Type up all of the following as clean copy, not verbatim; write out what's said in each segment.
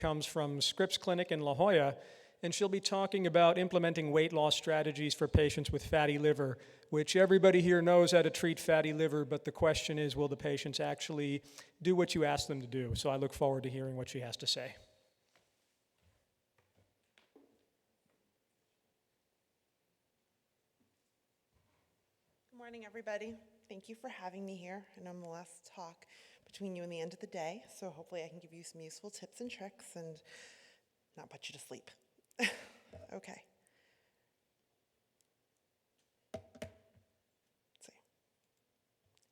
Comes from Scripps Clinic in La Jolla, and she'll be talking about implementing weight loss strategies for patients with fatty liver, which everybody here knows how to treat fatty liver, but the question is, will the patients actually do what you ask them to do? So I look forward to hearing what she has to say. Good morning, everybody. Thank you for having me here. I know I'm the last talk between you and the end of the day, so hopefully I can give you some useful tips and tricks and not put you to sleep. Okay. Let's see.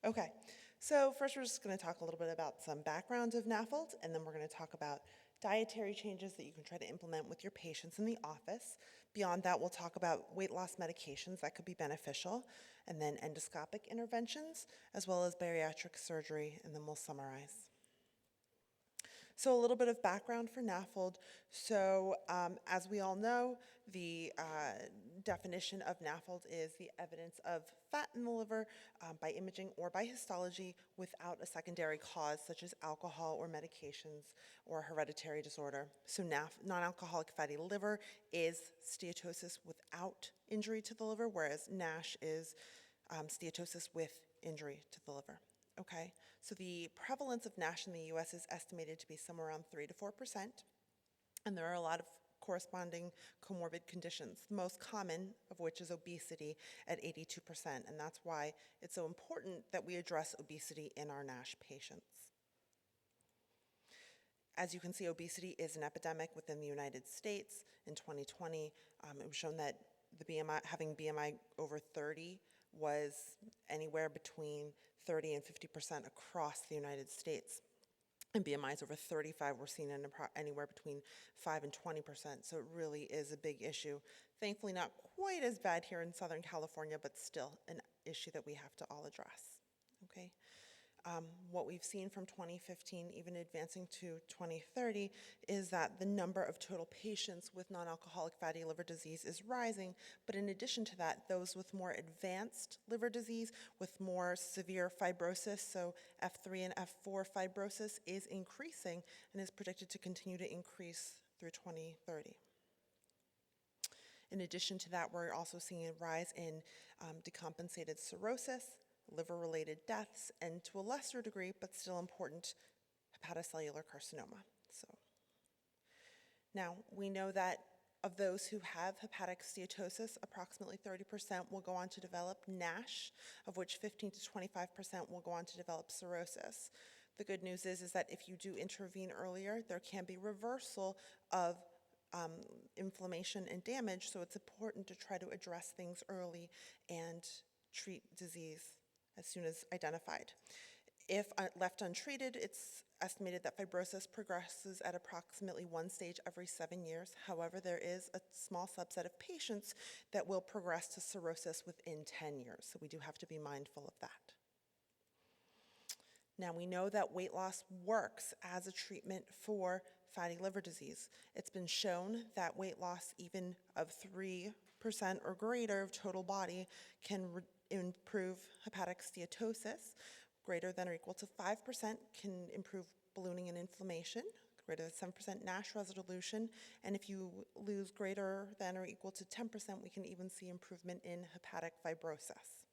Okay, so first we're just going to talk a little bit about some background of NAFLD, and then we're going to talk about dietary changes that you can try to implement with your patients in the office. Beyond that, we'll talk about weight loss medications that could be beneficial, and then endoscopic interventions, as well as bariatric surgery, and then we'll summarize. So a little bit of background for NAFLD. So as we all know, the definition of NAFLD is the evidence of fat in the liver by imaging or by histology without a secondary cause such as alcohol or medications or hereditary disorder. So non-alcoholic fatty liver is steatosis without injury to the liver, whereas NASH is steatosis with injury to the liver. Okay, so the prevalence of NASH in the U.S. is estimated to be somewhere around 3 to 4%, and there are a lot of corresponding comorbid conditions, the most common of which is obesity at 82%, and that's why it's so important that we address obesity in our NASH patients. As you can see, obesity is an epidemic within the United States. In 2020, it was shown that the BMI, having BMI over 30 was anywhere between 30 and 50% across the United States. And BMIs over 35 were seen in anywhere between 5 and 20%, so it really is a big issue. Thankfully not quite as bad here in Southern California, but still an issue that we have to all address, okay? What we've seen from 2015, even advancing to 2030, is that the number of total patients with non-alcoholic fatty liver disease is rising, but in addition to that, those with more advanced liver disease, with more severe fibrosis, so F3 and F4 fibrosis is increasing and is predicted to continue to increase through 2030. In addition to that, we're also seeing a rise in decompensated cirrhosis, liver-related deaths, and to a lesser degree, but still important, hepatocellular carcinoma. So now we know that of those who have hepatic steatosis, approximately 30% will go on to develop NASH, of which 15 to 25% will go on to develop cirrhosis. The good news is that if you do intervene earlier, there can be reversal of inflammation and damage, so it's important to try to address things early and treat disease as soon as identified. If left untreated, it's estimated that fibrosis progresses at approximately one stage every 7 years. However, there is a small subset of patients that will progress to cirrhosis within 10 years, so we do have to be mindful of that. Now, we know that weight loss works as a treatment for fatty liver disease. It's been shown that weight loss, even of 3% or greater of total body, can improve hepatic steatosis. Greater than or equal to 5% can improve ballooning and inflammation. Greater than 7% NASH resolution. And if you lose greater than or equal to 10%, we can even see improvement in hepatic fibrosis.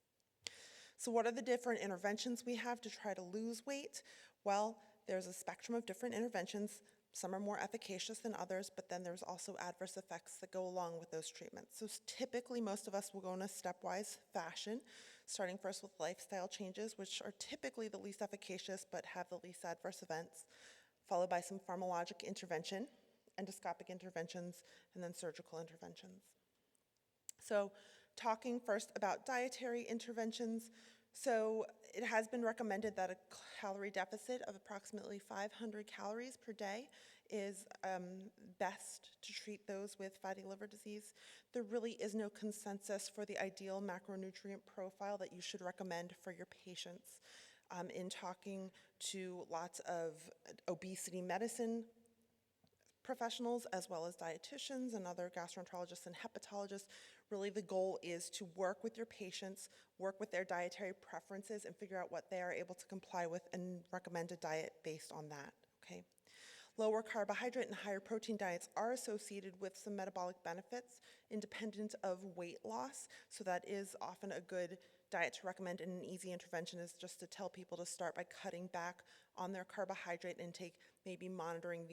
So what are the different interventions we have to try to lose weight? Well, there's a spectrum of different interventions. Some are more efficacious than others, but then there's also adverse effects that go along with those treatments. So typically, most of us will go in a stepwise fashion, starting first with lifestyle changes, which are typically the least efficacious but have the least adverse events, followed by some pharmacologic intervention, endoscopic interventions, and then surgical interventions. So talking first about dietary interventions, so it has been recommended that a calorie deficit of approximately 500 calories per day is best to treat those with fatty liver disease. There really is no consensus for the ideal macronutrient profile that you should recommend for your patients. In talking to lots of obesity medicine professionals, as well as dietitians and other gastroenterologists and hepatologists, really the goal is to work with your patients, work with their dietary preferences, and figure out what they are able to comply with and recommend a diet based on that, okay? Lower carbohydrate and higher protein diets are associated with some metabolic benefits independent of weight loss, so that is often a good diet to recommend, and an easy intervention is just to tell people to start by cutting back on their carbohydrate intake, maybe monitoring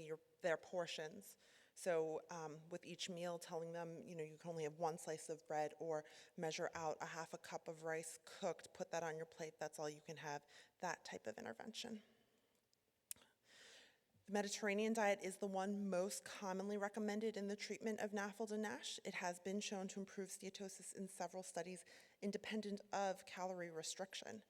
their portions. So with each meal, telling them, you can only have one slice of bread, or measure out a half a cup of rice cooked, put that on your plate, that's all you can have, that type of intervention. The Mediterranean diet is the one most commonly recommended in the treatment of NAFLD and NASH. It has been shown to improve steatosis in several studies independent of calorie restriction.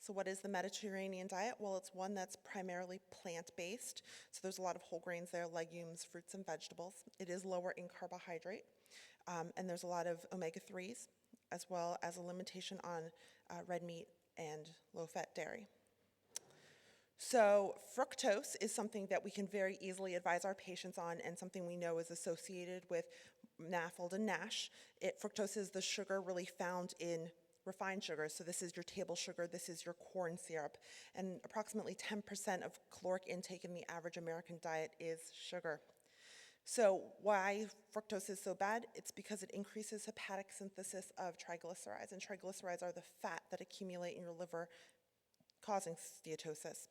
So what is the Mediterranean diet? Well, it's one that's primarily plant-based. So there's a lot of whole grains there, legumes, fruits, and vegetables. It is lower in carbohydrate, and there's a lot of omega-3s, as well as a limitation on red meat and low-fat dairy. So fructose is something that we can very easily advise our patients on, and something we know is associated with NAFLD and NASH. Fructose is the sugar really found in refined sugars. So this is your table sugar, this is your corn syrup, and approximately 10% of caloric intake in the average American diet is sugar. So why fructose is so bad? It's because it increases hepatic synthesis of triglycerides, and triglycerides are the fat that accumulate in your liver, causing steatosis.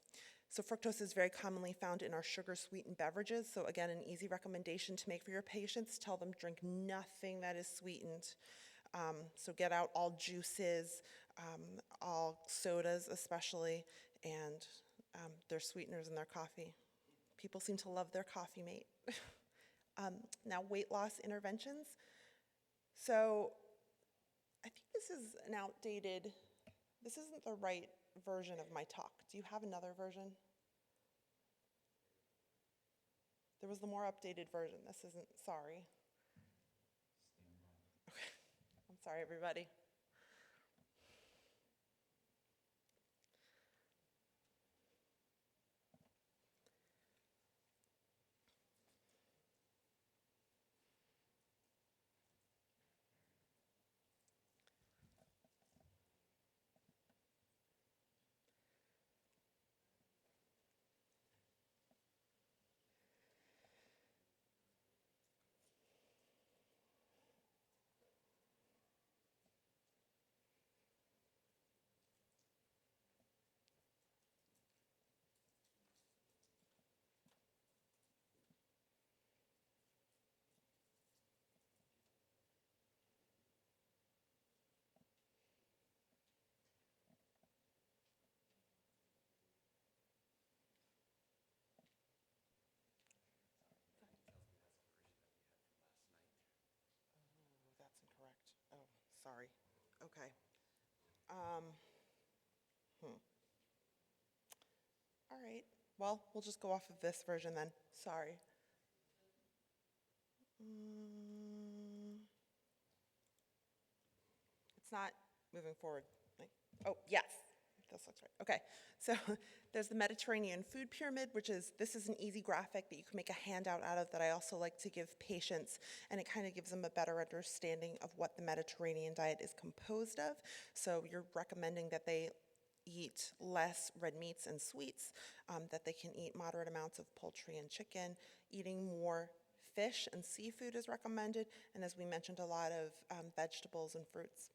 So fructose is very commonly found in our sugar-sweetened beverages. So again, an easy recommendation to make for your patients: tell them drink nothing that is sweetened. So get out all juices, all sodas especially, and their sweeteners in their coffee. People seem to love their coffee mate. Now, weight loss interventions. So I think this is an outdated, this isn't the right version of my talk. Do you have another version? There was the more updated version. This isn't, sorry. Okay. I'm sorry, everybody. That's incorrect. Oh, sorry. Okay. All right. Well, we'll just go off of this version then. Sorry. It's not moving forward. Oh, yes. This looks right. Okay. So there's the Mediterranean food pyramid, this is an easy graphic that you can make a handout out of that I also like to give patients, and it kind of gives them a better understanding of what the Mediterranean diet is composed of. So you're recommending that they eat less red meats and sweets, that they can eat moderate amounts of poultry and chicken. Eating more fish and seafood is recommended, and as we mentioned, a lot of vegetables and fruits.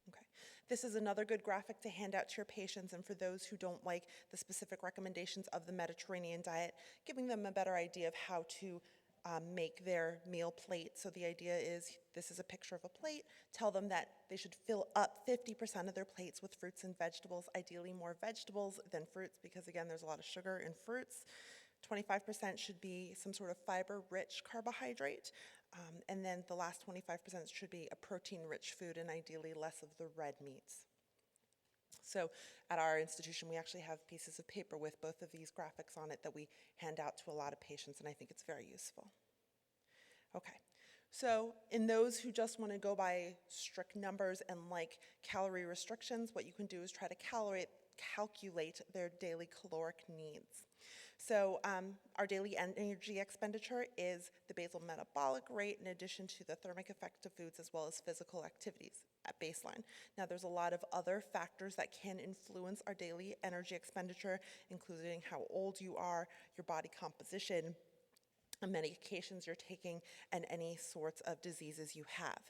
Okay. This is another good graphic to hand out to your patients, and for those who don't like the specific recommendations of the Mediterranean diet, giving them a better idea of how to make their meal plate. So the idea is, this is a picture of a plate. Tell them that they should fill up 50% of their plates with fruits and vegetables, ideally more vegetables than fruits, because again, there's a lot of sugar in fruits. 25% should be some sort of fiber-rich carbohydrate, and then the last 25% should be a protein-rich food, and ideally less of the red meats. So at our institution, we actually have pieces of paper with both of these graphics on it that we hand out to a lot of patients, and I think it's very useful. Okay, so in those who just want to go by strict numbers and like calorie restrictions, what you can do is try to calculate their daily caloric needs. So our daily energy expenditure is the basal metabolic rate in addition to the thermic effect of foods as well as physical activities at baseline. Now there's a lot of other factors that can influence our daily energy expenditure, including how old you are, your body composition, the medications you're taking, and any sorts of diseases you have.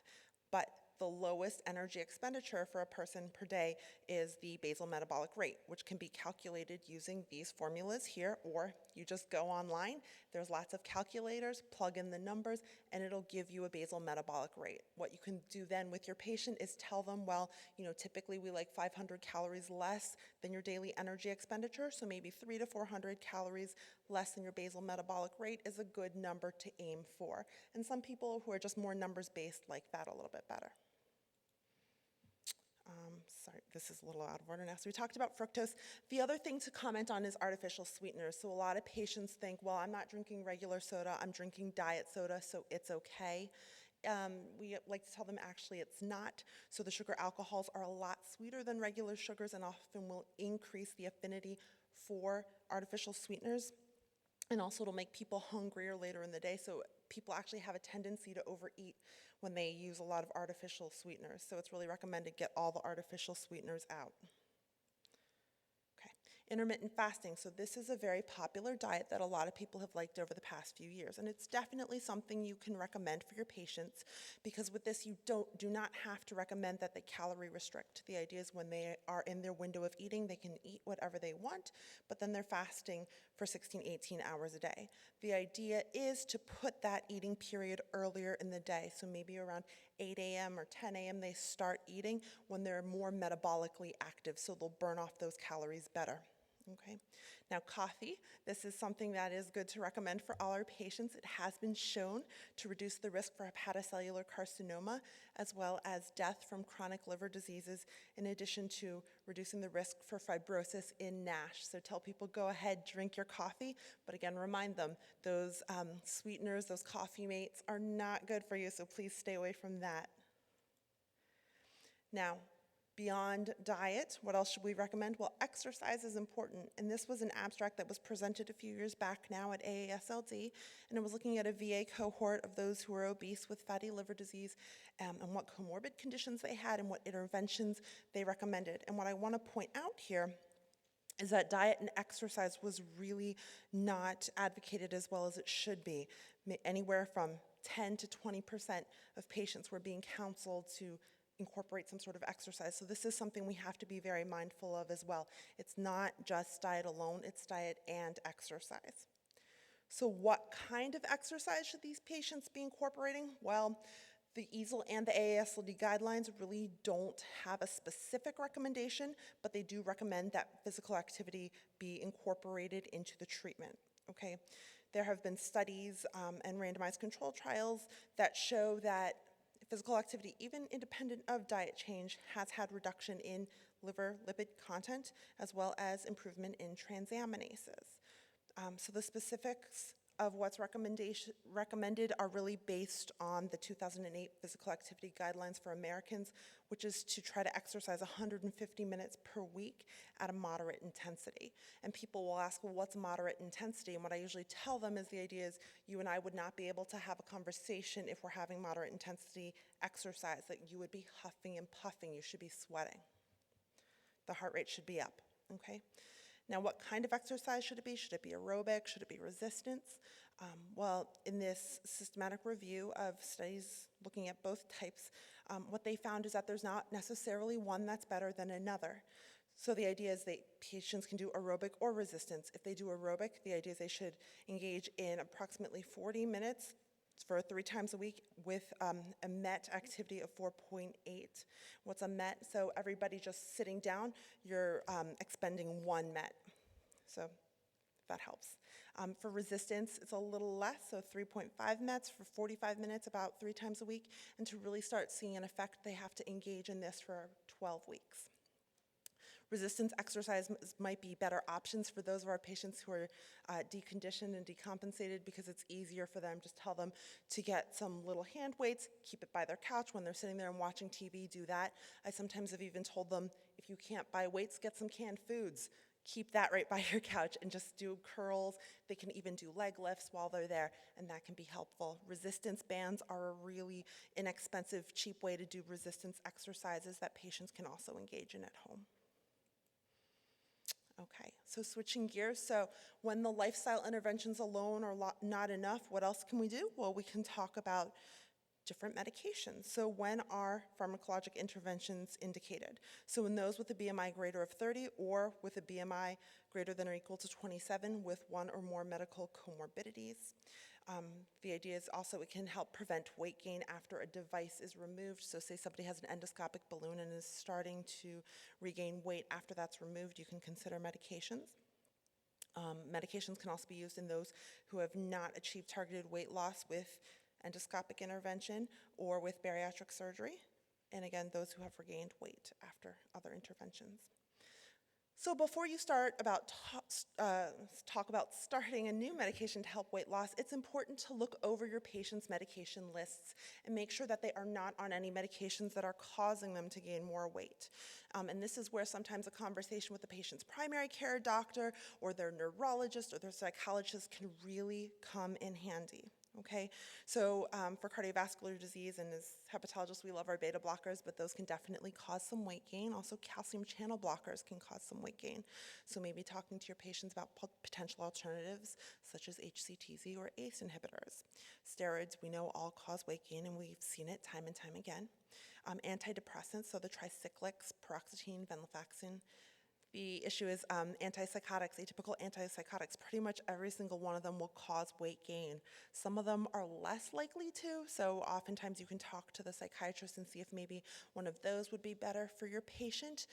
But the lowest energy expenditure for a person per day is the basal metabolic rate, which can be calculated using these formulas here, or you just go online. There's lots of calculators, plug in the numbers, and it'll give you a basal metabolic rate. What you can do then with your patient is tell them, well, typically we like 500 calories less than your daily energy expenditure, so maybe 300 to 400 calories less than your basal metabolic rate is a good number to aim for. And some people who are just more numbers-based like that a little bit better. Sorry, this is a little out of order now. So we talked about fructose. The other thing to comment on is artificial sweeteners. So a lot of patients think, well, I'm not drinking regular soda, I'm drinking diet soda, so it's okay. We like to tell them actually it's not. So the sugar alcohols are a lot sweeter than regular sugars and often will increase the affinity for artificial sweeteners. And also it'll make people hungrier later in the day. So people actually have a tendency to overeat when they use a lot of artificial sweeteners. So it's really recommended get all the artificial sweeteners out. Okay, intermittent fasting. So this is a very popular diet that a lot of people have liked over the past few years. And it's definitely something you can recommend for your patients, because with this you do not have to recommend that they calorie restrict. The idea is when they are in their window of eating, they can eat whatever they want, but then they're fasting for 16, 18 hours a day. The idea is to put that eating period earlier in the day. So maybe around 8 a.m. or 10 a.m. they start eating when they're more metabolically active, so they'll burn off those calories better. Okay. Now coffee, this is something that is good to recommend for all our patients. It has been shown to reduce the risk for hepatocellular carcinoma as well as death from chronic liver diseases, in addition to reducing the risk for fibrosis in NASH. So tell people, go ahead, drink your coffee, but again, remind them those sweeteners, those coffee mates are not good for you, so please stay away from that. Now, beyond diet, what else should we recommend? Well, exercise is important, and this was an abstract that was presented a few years back now at AASLD, and it was looking at a VA cohort of those who were obese with fatty liver disease and what comorbid conditions they had and what interventions they recommended. And what I want to point out here is that diet and exercise was really not advocated as well as it should be. Anywhere from 10 to 20% of patients were being counseled to incorporate some sort of exercise. So this is something we have to be very mindful of as well. It's not just diet alone, it's diet and exercise. So what kind of exercise should these patients be incorporating? Well, the EASL and the AASLD guidelines really don't have a specific recommendation, but they do recommend that physical activity be incorporated into the treatment, okay? There have been studies and randomized control trials that show that physical activity, even independent of diet change, has had reduction in liver lipid content as well as improvement in transaminases. So the specifics of what's recommended are really based on the 2008 physical activity guidelines for Americans, which is to try to exercise 150 minutes per week at a moderate intensity. And people will ask, well, what's moderate intensity? And what I usually tell them is the idea is you and I would not be able to have a conversation if we're having moderate intensity exercise, that you would be huffing and puffing, you should be sweating. The heart rate should be up, okay? Now, what kind of exercise should it be? Should it be aerobic? Should it be resistance? Well, in this systematic review of studies looking at both types, what they found is that there's not necessarily one that's better than another. So the idea is that patients can do aerobic or resistance. If they do aerobic, the idea is they should engage in approximately 40 minutes for 3 times a week with a MET activity of 4.8. What's a MET? So everybody just sitting down, you're expending 1 MET. So that helps. For resistance, it's a little less, so 3.5 METs for 45 minutes, about 3 times a week. And to really start seeing an effect, they have to engage in this for 12 weeks. Resistance exercise might be better options for those of our patients who are deconditioned and decompensated, because it's easier for them. Just tell them to get some little hand weights, keep it by their couch when they're sitting there and watching TV, do that. I sometimes have even told them, if you can't buy weights, get some canned foods. keep that right by your couch and just do curls. They can even do leg lifts while they're there, and that can be helpful. Resistance bands are a really inexpensive, cheap way to do resistance exercises that patients can also engage in at home. Okay, so switching gears. So when the lifestyle interventions alone are not enough, what else can we do? Well, we can talk about different medications. So when are pharmacologic interventions indicated? So in those with a BMI greater of 30 or with a BMI greater than or equal to 27 with one or more medical comorbidities. The idea is also it can help prevent weight gain after a device is removed. So say somebody has an endoscopic balloon and is starting to regain weight after that's removed, you can consider medications. Medications can also be used in those who have not achieved targeted weight loss with endoscopic intervention or with bariatric surgery. And again, those who have regained weight after other interventions. So before you talk about starting a new medication to help weight loss, it's important to look over your patient's medication lists and make sure that they are not on any medications that are causing them to gain more weight. And this is where sometimes a conversation with the patient's primary care doctor or their neurologist or their psychologist can really come in handy. Okay, so for cardiovascular disease and as hepatologists, we love our beta blockers, but those can definitely cause some weight gain. Also, calcium channel blockers can cause some weight gain. So maybe talking to your patients about potential alternatives such as HCTZ or ACE inhibitors. Steroids, we know all cause weight gain, and we've seen it time and time again. Antidepressants, so the tricyclics, paroxetine, venlafaxine. The issue is antipsychotics, atypical antipsychotics. Pretty much every single one of them will cause weight gain. Some of them are less likely to, so oftentimes you can talk to the psychiatrist and see if maybe one of those would be better for your patient,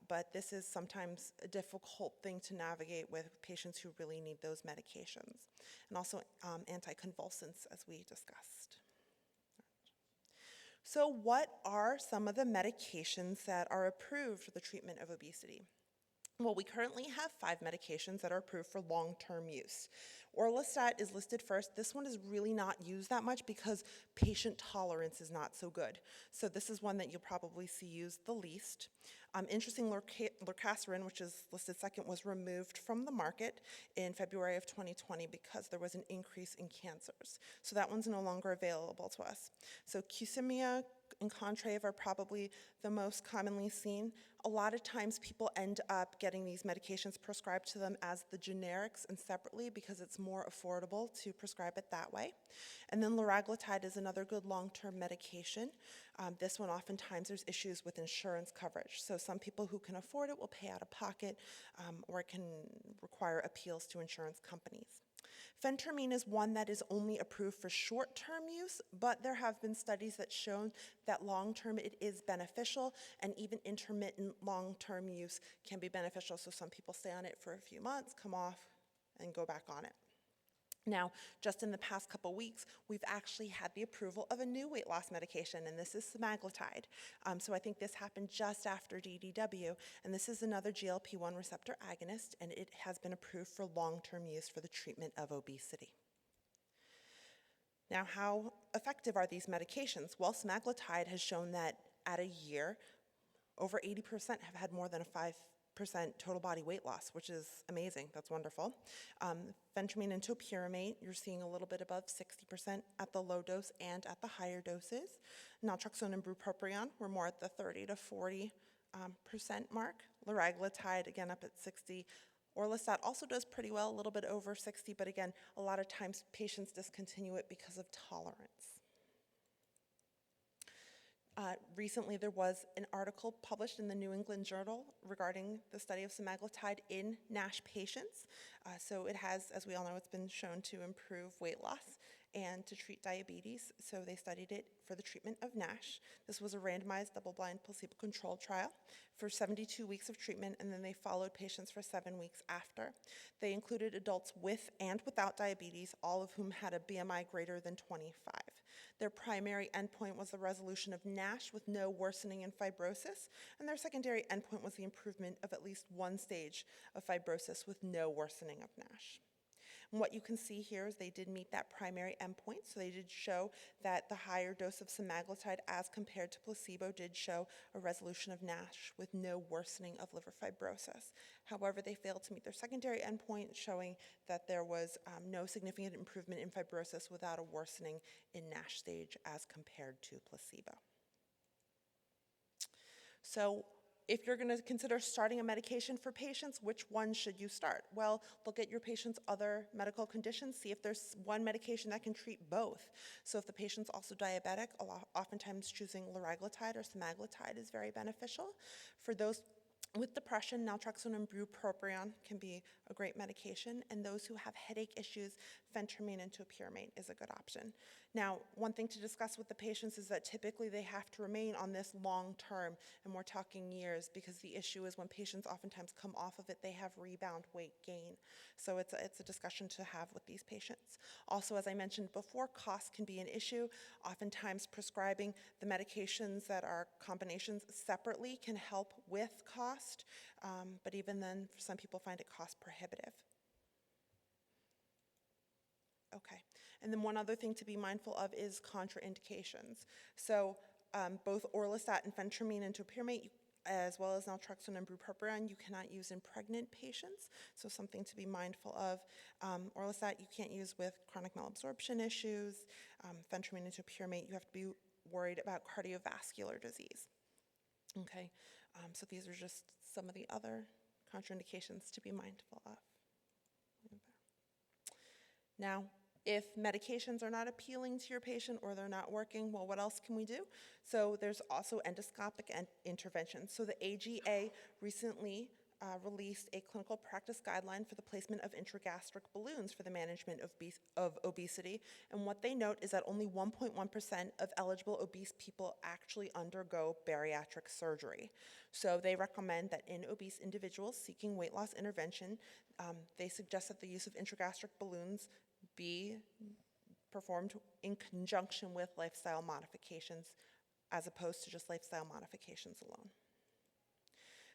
but this is sometimes a difficult thing to navigate with patients who really need those medications. And also anticonvulsants, as we discussed. So what are some of the medications that are approved for the treatment of obesity? Well, we currently have 5 medications that are approved for long-term use. Orlistat is listed first. This one is really not used that much because patient tolerance is not so good. So this is one that you'll probably see used the least. Interesting, lorcaserin, which is listed second, was removed from the market in February of 2020 because there was an increase in cancers. So that one's no longer available to us. So Qsymia and Contrave are probably the most commonly seen. A lot of times people end up getting these medications prescribed to them as the generics and separately because it's more affordable to prescribe it that way. And then liraglutide is another good long-term medication. This one, oftentimes there's issues with insurance coverage. So some people who can afford it will pay out of pocket, or it can require appeals to insurance companies. Phentermine is one that is only approved for short-term use, but there have been studies that show that long-term it is beneficial, and even intermittent long-term use can be beneficial. So some people stay on it for a few months, come off, and go back on it. Now, just in the past couple weeks, we've actually had the approval of a new weight loss medication, and this is semaglutide. So I think this happened just after DDW, and this is another GLP-1 receptor agonist, and it has been approved for long-term use for the treatment of obesity. Now, how effective are these medications? Well, semaglutide has shown that at a year, over 80% have had more than a 5% total body weight loss, which is amazing. That's wonderful. Phentermine and topiramate, you're seeing a little bit above 60% at the low dose and at the higher doses. Naltrexone and bupropion were more at the 30 to 40% mark. Liraglutide, again, up at 60. Orlistat also does pretty well, a little bit over 60, but again, a lot of times patients discontinue it because of tolerance. Recently, there was an article published in the New England Journal regarding the study of semaglutide in NASH patients. So it has, as we all know, it's been shown to improve weight loss and to treat diabetes. So they studied it for the treatment of NASH. This was a randomized, double-blind, placebo-controlled trial for 72 weeks of treatment, and then they followed patients for 7 weeks after. They included adults with and without diabetes, all of whom had a BMI greater than 25. Their primary endpoint was the resolution of NASH with no worsening in fibrosis, and their secondary endpoint was the improvement of at least one stage of fibrosis with no worsening of NASH. And what you can see here is they did meet that primary endpoint, so they did show that the higher dose of semaglutide as compared to placebo did show a resolution of NASH with no worsening of liver fibrosis. However, they failed to meet their secondary endpoint, showing that there was no significant improvement in fibrosis without a worsening in NASH stage as compared to placebo. So if you're going to consider starting a medication for patients, which one should you start? Well, look at your patient's other medical conditions, see if there's one medication that can treat both. So if the patient's also diabetic, oftentimes choosing liraglutide or semaglutide is very beneficial. For those with depression, naltrexone and bupropion can be a great medication, and those who have headache issues, phentermine and topiramate is a good option. Now, one thing to discuss with the patients is that typically they have to remain on this long term, and we're talking years, because the issue is when patients oftentimes come off of it, they have rebound weight gain. So it's a discussion to have with these patients. Also, as I mentioned before, cost can be an issue. Oftentimes prescribing the medications that are combinations separately can help with cost, but even then, some people find it cost prohibitive. Okay, and then one other thing to be mindful of is contraindications. So both orlistat and phentermine and topiramate, as well as naltrexone and bupropion, you cannot use in pregnant patients, so something to be mindful of. Orlistat you can't use with chronic malabsorption issues. Phentermine and topiramate, you have to be worried about cardiovascular disease. Okay, so these are just some of the other contraindications to be mindful of. Now, if medications are not appealing to your patient or they're not working, well, what else can we do? So there's also endoscopic intervention. So the AGA recently released a clinical practice guideline for the placement of intragastric balloons for the management of obesity. And what they note is that only 1.1% of eligible obese people actually undergo bariatric surgery. So they recommend that in obese individuals seeking weight loss intervention, they suggest that the use of intragastric balloons be performed in conjunction with lifestyle modifications as opposed to just lifestyle modifications alone.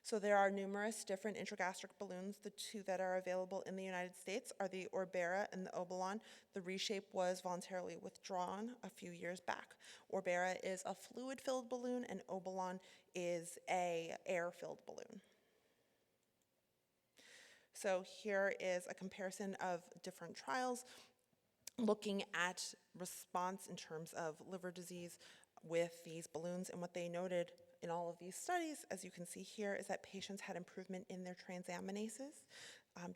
So there are numerous different intragastric balloons. The two that are available in the United States are the Orbera and the Obalon. The Reshape was voluntarily withdrawn a few years back. Orbera is a fluid-filled balloon and Obalon is an air-filled balloon. So here is a comparison of different trials looking at response in terms of liver disease with these balloons, and what they noted in all of these studies, as you can see here, is that patients had improvement in their transaminases.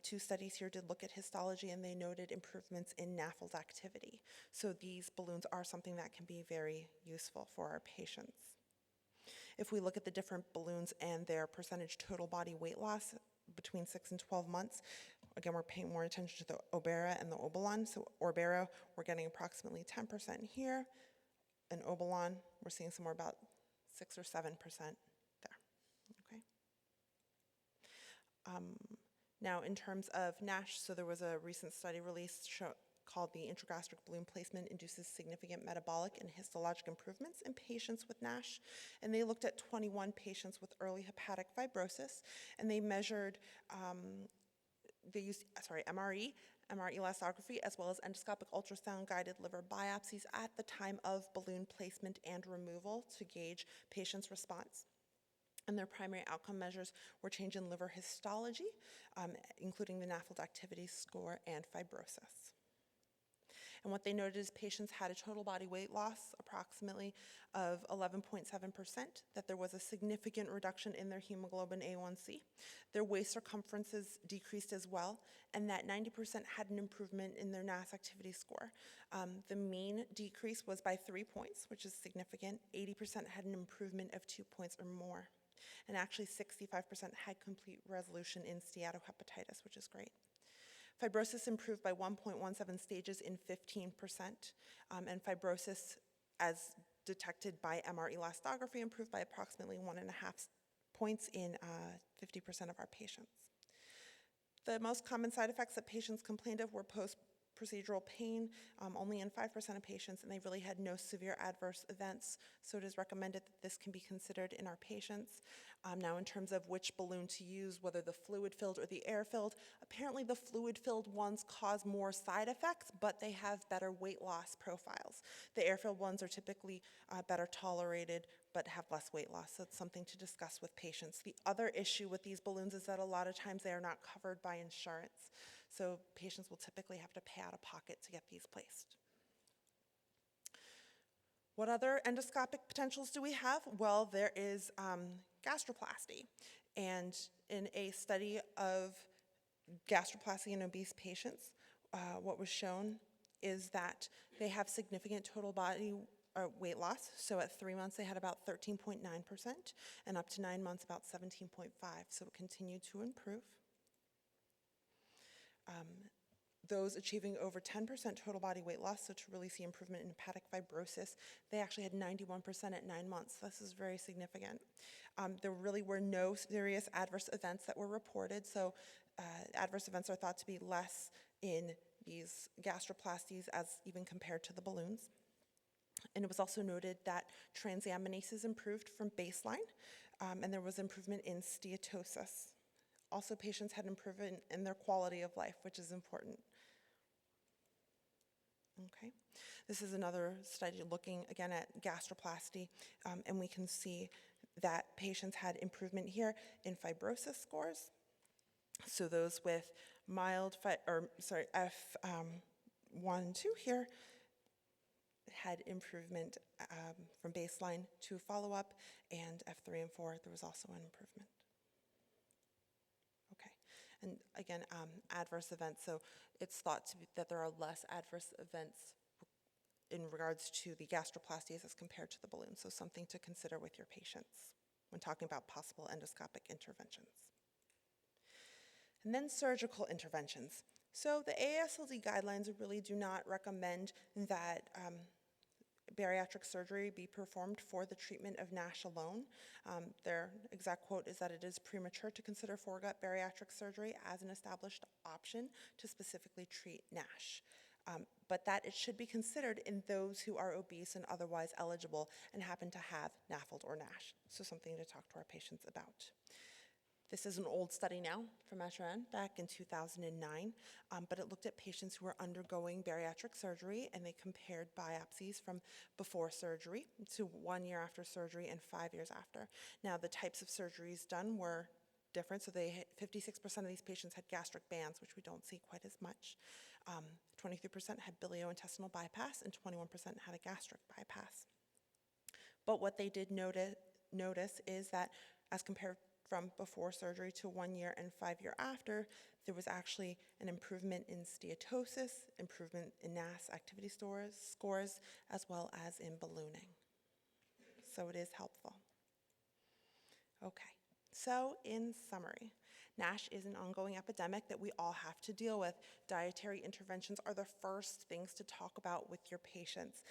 Two studies here did look at histology, and they noted improvements in NAFLD activity. So these balloons are something that can be very useful for our patients. If we look at the different balloons and their percentage total body weight loss between 6 and 12 months, again, we're paying more attention to the Orbera and the Obalon. So Orbera, we're getting approximately 10% here. And Obalon, we're seeing somewhere about 6 or 7% there, okay? Now, in terms of NASH, so there was a recent study released called the Intragastric Balloon Placement Induces Significant Metabolic and Histologic Improvements in Patients with NASH. And they looked at 21 patients with early hepatic fibrosis, and they measured, they used, MRE elastography, as well as endoscopic ultrasound-guided liver biopsies at the time of balloon placement and removal to gauge patients' response. And their primary outcome measures were change in liver histology, including the NAFLD activity score and fibrosis. And what they noted is patients had a total body weight loss approximately of 11.7%, that there was a significant reduction in their hemoglobin A1C. Their waist circumferences decreased as well, and that 90% had an improvement in their NAS activity score. The mean decrease was by 3 points, which is significant. 80% had an improvement of 2 points or more. And actually 65% had complete resolution in steatohepatitis, which is great. Fibrosis improved by 1.17 stages in 15%, and fibrosis, as detected by MR elastography, improved by approximately 1.5 points in 50% of our patients. The most common side effects that patients complained of were procedural pain only in 5% of patients, and they really had no severe adverse events. So it is recommended that this can be considered in our patients. Now, in terms of which balloon to use, whether the fluid-filled or the air-filled, apparently the fluid-filled ones cause more side effects, but they have better weight loss profiles. The air-filled ones are typically better tolerated, but have less weight loss. So it's something to discuss with patients. The other issue with these balloons is that a lot of times they are not covered by insurance. So patients will typically have to pay out of pocket to get these placed. What other endoscopic potentials do we have? Well, there is gastroplasty. And in a study of gastroplasty in obese patients, what was shown is that they have significant total body weight loss. So at 3 months, they had about 13.9%, and up to 9 months, about 17.5%. So it continued to improve. Those achieving over 10% total body weight loss, so to really see improvement in hepatic fibrosis, they actually had 91% at 9 months. This is very significant. There really were no serious adverse events that were reported, so adverse events are thought to be less in these gastroplasties as even compared to the balloons. And it was also noted that transaminases improved from baseline, and there was improvement in steatosis. Also, patients had improvement in their quality of life, which is important. Okay, this is another study looking again at gastroplasty, and we can see that patients had improvement here in fibrosis scores. So those with mild, F1 and 2 here had improvement from baseline to follow-up, and F3 and 4, there was also an improvement. Okay, and again, adverse events, so it's thought to be that there are less adverse events in regards to the gastroplasties as compared to the balloon, so something to consider with your patients when talking about possible endoscopic interventions. And then surgical interventions. So the AASLD guidelines really do not recommend that bariatric surgery be performed for the treatment of NASH alone. Their exact quote is that it is premature to consider foregut bariatric surgery as an established option to specifically treat NASH, but that it should be considered in those who are obese and otherwise eligible and happen to have NAFLD or NASH. So something to talk to our patients about. This is an old study now from Mathurin back in 2009, but it looked at patients who were undergoing bariatric surgery, and they compared biopsies from before surgery to 1 year after surgery and 5 years after. Now, the types of surgeries done were different, so 56% of these patients had gastric bands, which we don't see quite as much. 23% had biliointestinal bypass, and 21% had a gastric bypass. But what they did notice is that as compared from before surgery to 1 year and 5 years after, there was actually an improvement in steatosis, improvement in NAS activity scores, as well as in ballooning. So it is helpful. Okay, so in summary, NASH is an ongoing epidemic that we all have to deal with. Dietary interventions are the first things to talk about with your patients.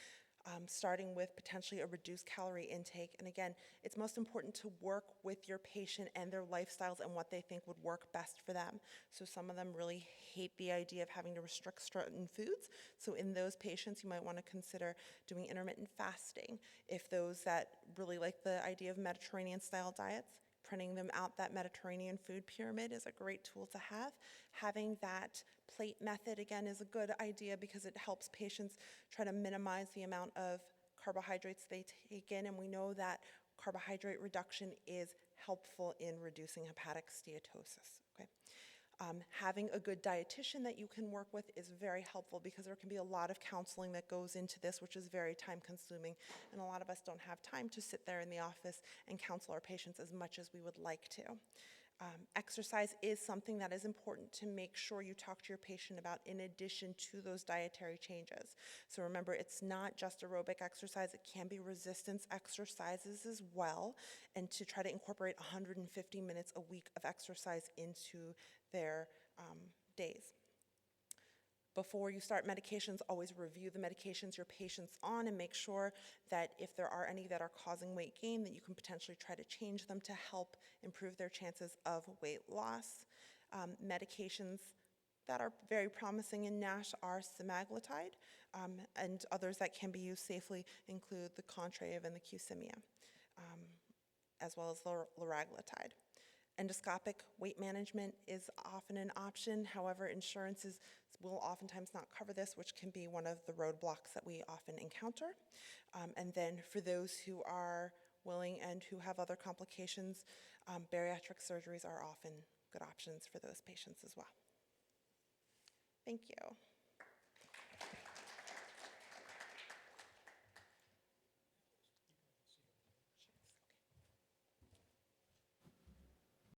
Starting with potentially a reduced calorie intake. And again, it's most important to work with your patient and their lifestyles and what they think would work best for them. So some of them really hate the idea of having to restrict certain foods. So in those patients, you might want to consider doing intermittent fasting. If those that really like the idea of Mediterranean style diets, printing them out that Mediterranean food pyramid is a great tool to have. Having that plate method, again, is a good idea because it helps patients try to minimize the amount of carbohydrates they take in, and we know that carbohydrate reduction is helpful in reducing hepatic steatosis. Okay? Having a good dietitian that you can work with is very helpful because there can be a lot of counseling that goes into this, which is very time consuming, and a lot of us don't have time to sit there in the office and counsel our patients as much as we would like to. Exercise is something that is important to make sure you talk to your patient about in addition to those dietary changes. So remember, it's not just aerobic exercise, it can be resistance exercises as well, and to try to incorporate 150 minutes a week of exercise into their days. Before you start medications, always review the medications your patient's on and make sure that if there are any that are causing weight gain, that you can potentially try to change them to help improve their chances of weight loss. Medications that are very promising in NASH are semaglutide, and others that can be used safely include the Contrave and the Qsymia, as well as liraglutide. Endoscopic weight management is often an option. However, insurances will oftentimes not cover this, which can be one of the roadblocks that we often encounter. And then for those who are willing and who have other complications, bariatric surgeries are often good options for those patients as well. Thank you.